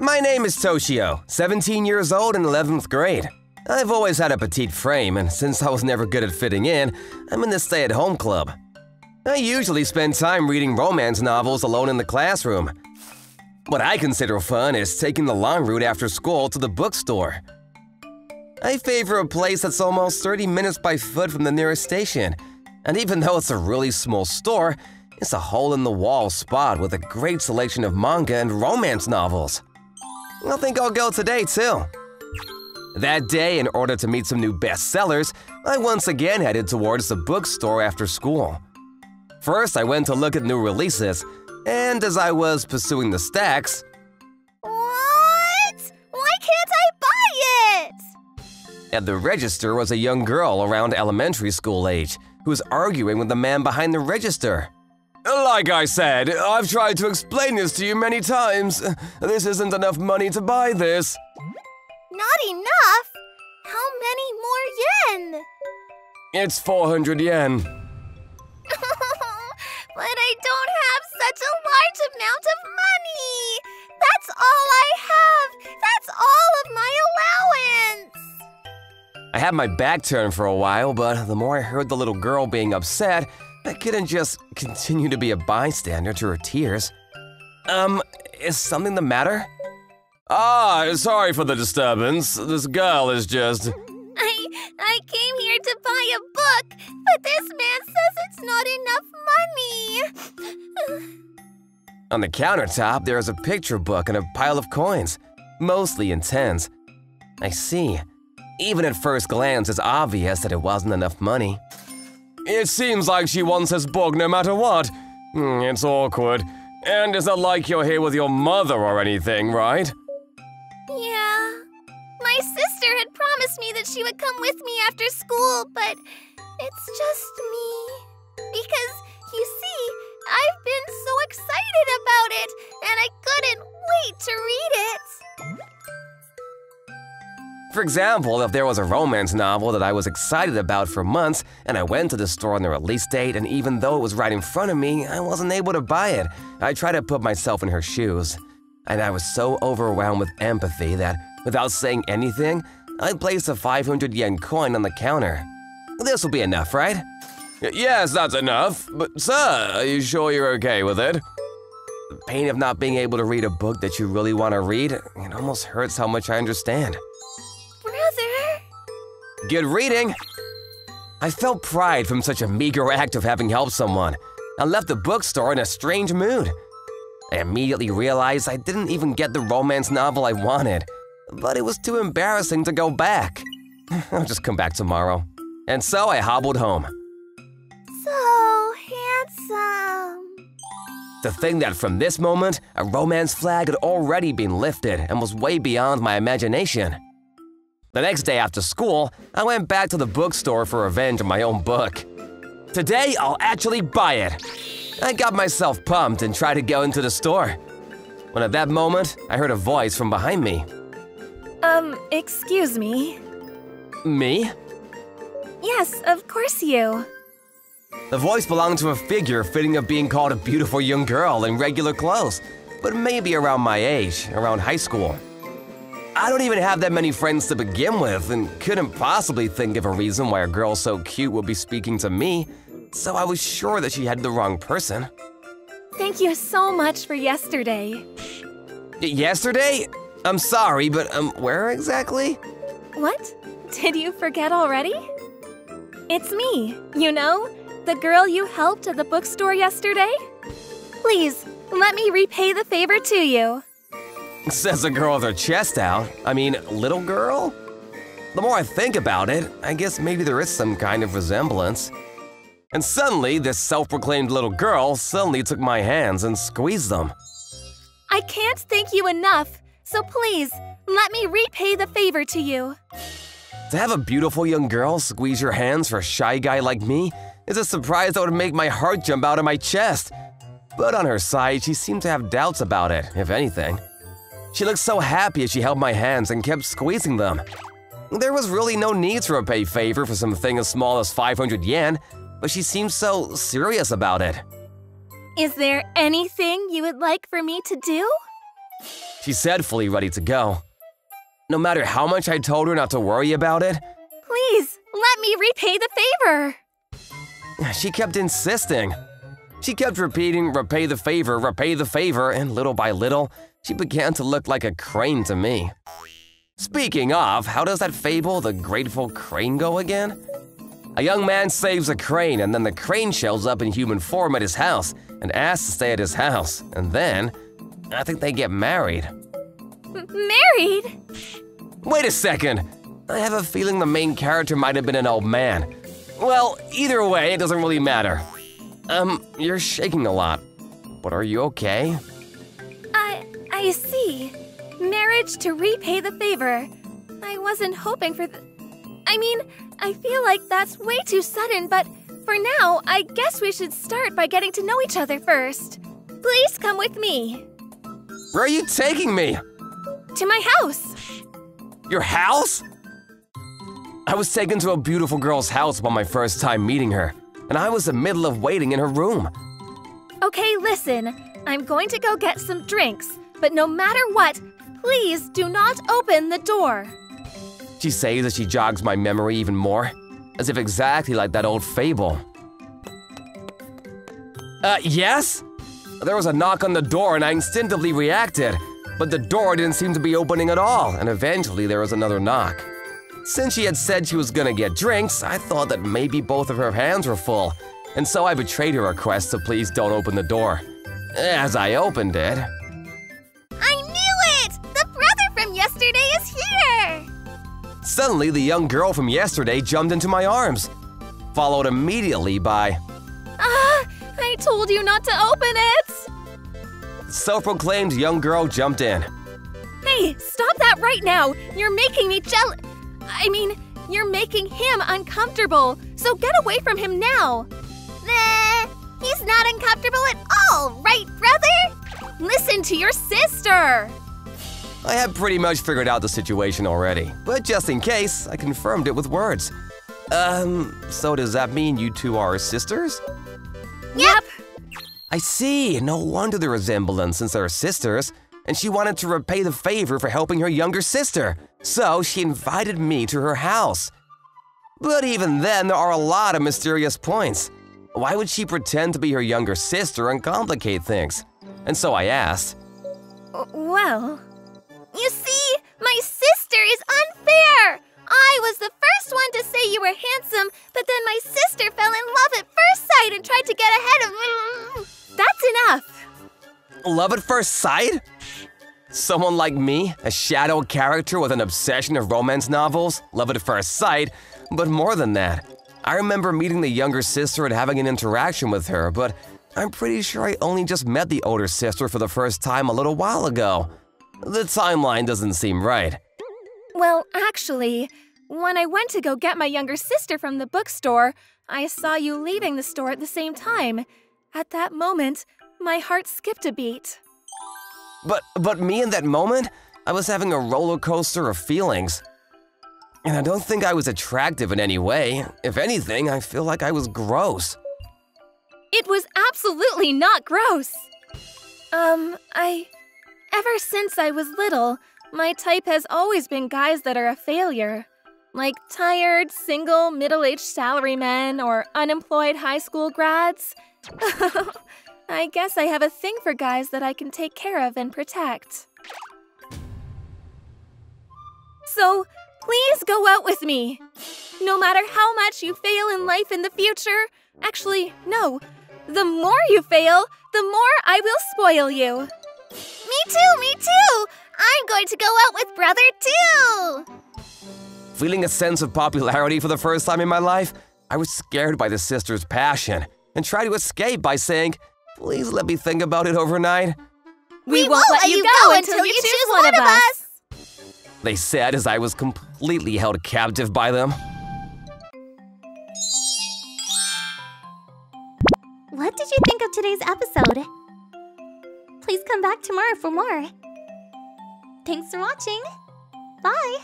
My name is Toshio, 17 years old and 11th grade. I've always had a petite frame, and since I was never good at fitting in, I'm in the stay-at-home club. I usually spend time reading romance novels alone in the classroom. What I consider fun is taking the long route after school to the bookstore. I favor a place that's almost 30 minutes by foot from the nearest station, and even though it's a really small store, it's a hole-in-the-wall spot with a great selection of manga and romance novels. I think I'll go today, too. That day, in order to meet some new bestsellers, I once again headed towards the bookstore after school. First, I went to look at new releases, and as I was pursuing the stacks… What? Why can't I buy it? At the register was a young girl around elementary school age who was arguing with the man behind the register. Like I said, I've tried to explain this to you many times. This isn't enough money to buy this. Not enough? How many more yen? It's 400 yen. But I don't have such a large amount of money. That's all I have. That's all of my allowance. I had my back turned for a while, but the more I heard the little girl being upset, I couldn't just continue to be a bystander to her tears. Is something the matter? Sorry for the disturbance. This girl is just… I came here to buy a book, but this man says it's not enough money. On the countertop, there is a picture book and a pile of coins, mostly in tens. I see. Even at first glance, it's obvious that it wasn't enough money. It seems like she wants this book no matter what. It's awkward. And it's not like you're here with your mother or anything, right? Yeah. My sister had promised me that she would come with me after school, but it's just me. Because, you see, I've been so excited about it, and I couldn't wait to read it. For example, if there was a romance novel that I was excited about for months, and I went to the store on the release date, and even though it was right in front of me, I wasn't able to buy it, I tried to put myself in her shoes. And I was so overwhelmed with empathy that, without saying anything, I placed a 500 yen coin on the counter. This will be enough, right? Yes, that's enough. But sir, are you sure you're okay with it? The pain of not being able to read a book that you really want to read, it almost hurts how much I understand. Brother? Good reading! I felt pride from such a meager act of having helped someone. I left the bookstore in a strange mood. I immediately realized I didn't even get the romance novel I wanted, but it was too embarrassing to go back. I'll just come back tomorrow. And so I hobbled home. So handsome. To think that from this moment, a romance flag had already been lifted and was way beyond my imagination. The next day after school, I went back to the bookstore for revenge on my own book. Today, I'll actually buy it. I got myself pumped and tried to go into the store. When at that moment, I heard a voice from behind me. Excuse me? Me? Yes, of course you. The voice belonged to a figure fitting of being called a beautiful young girl in regular clothes, but maybe around my age, around high school. I don't even have that many friends to begin with and couldn't possibly think of a reason why a girl so cute would be speaking to me, so I was sure that she had the wrong person. Thank you so much for yesterday. Yesterday? I'm sorry, but where exactly? What? Did you forget already? It's me, you know, the girl you helped at the bookstore yesterday. Please, let me repay the favor to you. Says a girl with her chest out. I mean, little girl? The more I think about it, I guess maybe there is some kind of resemblance. And suddenly, this self-proclaimed little girl suddenly took my hands and squeezed them. I can't thank you enough, so please, let me repay the favor to you. To have a beautiful young girl squeeze your hands for a shy guy like me is a surprise that would make my heart jump out of my chest. But on her side, she seemed to have doubts about it, if anything. She looked so happy as she held my hands and kept squeezing them. There was really no need to repay favor for something as small as 500 yen, but she seemed so serious about it. Is there anything you would like for me to do? She said, fully ready to go. No matter how much I told her not to worry about it, Please, let me repay the favor. she kept insisting. She kept repeating, repay the favor, and little by little, she began to look like a crane to me. Speaking of, how does that fable, The Grateful Crane, go again? A young man saves a crane, and then the crane shows up in human form at his house and asks to stay at his house, and then, I think they get married. Married? Wait a second! I have a feeling the main character might have been an old man. Well, either way, it doesn't really matter. You're shaking a lot. But are you okay? I see. Marriage to repay the favor. I wasn't hoping for I feel like that's way too sudden, but for now, I guess we should start by getting to know each other first. Please come with me. Where are you taking me? To my house. Your house? I was taken to a beautiful girl's house upon my first time meeting her, and I was in the middle of waiting in her room. Okay, listen. I'm going to go get some drinks, but no matter what, please do not open the door. She says as she jogs my memory even more, as if exactly like that old fable. Yes? There was a knock on the door and I instinctively reacted, but the door didn't seem to be opening at all, and eventually there was another knock. Since she had said she was gonna get drinks, I thought that maybe both of her hands were full, and so I betrayed her request to please don't open the door. As I opened it… I knew it! The brother from yesterday is here! Suddenly, the young girl from yesterday jumped into my arms, followed immediately by… I told you not to open it! The self-proclaimed young girl jumped in. Hey, stop that right now! You're making me you're making him uncomfortable, so get away from him now! He's not uncomfortable at all, right, brother? Listen to your sister! I had pretty much figured out the situation already, but just in case, I confirmed it with words. So does that mean you two are sisters? Yep! I see, no wonder the resemblance since they're sisters, and she wanted to repay the favor for helping her younger sister, so she invited me to her house. But even then, there are a lot of mysterious points. Why would she pretend to be her younger sister and complicate things? And so I asked, Well… You see, my sister is unfair! I was the first one to say you were handsome, but then my sister fell in love at first sight and tried to get ahead of… That's enough! love at first sight? Someone like me, a shadow character with an obsession of romance novels, love at first sight, but more than that. I remember meeting the younger sister and having an interaction with her, but I'm pretty sure I only just met the older sister for the first time a little while ago. The timeline doesn't seem right. Well, actually, when I went to go get my younger sister from the bookstore, I saw you leaving the store at the same time. At that moment, my heart skipped a beat. But me in that moment, I was having a roller coaster of feelings. And I don't think I was attractive in any way. If anything, I feel like I was gross. It was absolutely not gross. Ever since I was little, my type has always been guys that are a failure. Like tired, single, middle-aged salarymen or unemployed high school grads. I guess I have a thing for guys that I can take care of and protect. So, please go out with me. No matter how much you fail in life in the future, actually, no. The more you fail, the more I will spoil you. Me too! I'm going to go out with brother too! Feeling a sense of popularity for the first time in my life, I was scared by the sister's passion and tried to escape by saying, "Please let me think about it overnight." We won't let you go until you choose one of us! They said as I was completely held captive by them. What did you think of today's episode? Please come back tomorrow for more. Thanks for watching. Bye!